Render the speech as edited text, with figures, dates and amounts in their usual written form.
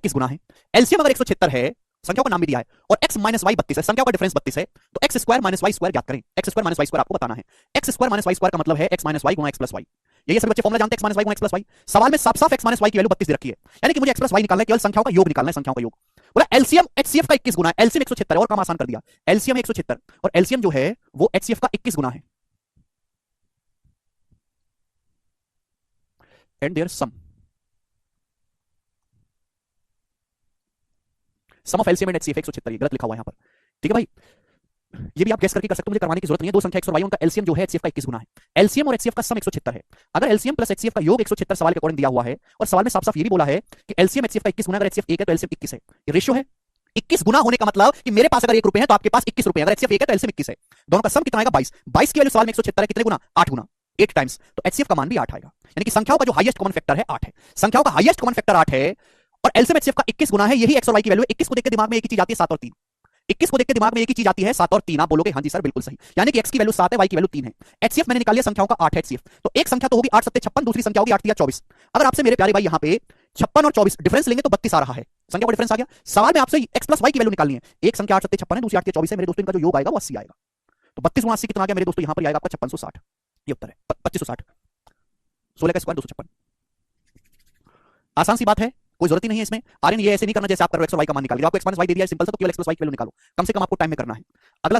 21 गुना है। एलसीएम अगर 176 है, संख्याओं का नाम भी दिया है, और x माइनस वाई 32 है, संख्याओं का डिफरेंस 32 है, तो X square minus Y square ज्ञात करें। X square minus Y square आपको बताना है। X square minus Y square का मतलब है एक्स माइनस वाई गुणा एक्स प्लस वाई। ये सभी बच्चे फॉर्मूला जानते हैं, एक्स माइनस वाई गुणा एक्स प्लस वाई। सवाल में साफ साफ एक्स माइनस वाई की वैल्यू 32 दे रखी है, यानी कि मुझे एक्स प्लस वाई निकालना है, केवल संख्याओं का योग निकालना है, संख्याओं का योग। बोला एलसीएम एचसीएफ का 21 गुना है, एलसीएम 176 है, और काम आसान कर दिया। एलसीएम 176 और एलसीएम जो है वो एचसीएफ का 21 गुना है। And their sum of LCM and HCF 176, गलत लिखा हुआ है यहां पर। ठीक है भाई, ये भी आप गेस करके कर सकते हो, मुझे करवाने की जरूरत नहीं है। दो संख्या एक्स और वाई, उनका एलसीएम जो है एचसीएफ का 21 गुना है। एलसीएम और एचसीएफ का सम 176 है। अगर एलसीएम प्लस एचसीएफ का योग 176 सवाल के अकॉर्डिंग दिया हुआ है, और सवाल में साफ साफ ये भी बोला है कि एलसीएम एचसीएफ का 21 गुना, अगर एचसीएफ 1 है तो एलसीएम 21 है। ये रेशियो है। 21 गुना होने का मतलब कि मेरे पास अगर 1 रुपए है तो आपके पास 21 रुपए, अगर एचसीएफ 1 है तो एलसीएम 21 है। दोनों का सम कितना आएगा? 22। 22 की वैल्यू सवाल में 176 है, कितने गुना? 8 गुना, 8 टाइम्स। तो एचसीएफ का मान भी 8 आएगा, यानी कि संख्याओं का जो हाईएस्ट कॉमन फैक्टर है 8 है। संख्याओं का हाईएस्ट कॉमन फैक्टर 8 है, और एलसीएम एचसीएफ का 21 गुना है। यही एक्स और वाई की वैल्यू है। 21 को देख के दिमाग में एक ही चीज आती है, 7 और 3। 21 को देख के दिमाग में एक ही चीज आती है, 7 और 3। आप बोलोगे हाँ जी सर बिल्कुल सही, यानी कि x की वैल्यू 7 है, y की वैल्यू 3 है। एचसीएफ मैंने निकाल लिया, संख्याओं का 8 है एचसीएफ। तो एक संख्या तो होगी 8 7 56, दूसरी संख्या होगी 8 3 24। अगर आपसे मेरे प्यारे भाई यहाँ पे 56 और 24 डिफरेंस लेंगे तो 32 आ रहा है, संख्या का डिफरेंस आ गया। सवाल में आपसे x प्लस y की वैल्यू निकालनी है। एक संख्या 8 7 56 है, दूसरी 8 3 24 है, मेरे दोस्तों इनका जो योग आएगा वो 80 आएगा। तो 32 गुणा 80 कितना आ गया मेरे दोस्तों? यहाँ पर आएगा आपका 5660। ये उत्तर है 2560। 16 का स्क्वायर 256। आसान सी बात है, कोई जरूरत ही नहीं है इसमें। आर्यन ये ऐसे नहीं करना जैसे आप कर रहे हो, एक्स और वाई का मान निकाल लिया, आपको एक्स माइनस वाई दे दिया, सिंपल सा, तो केवल एक्स प्लस वाई की वैल्यू निकालो। कम से कम आपको टाइम में करना है। अगला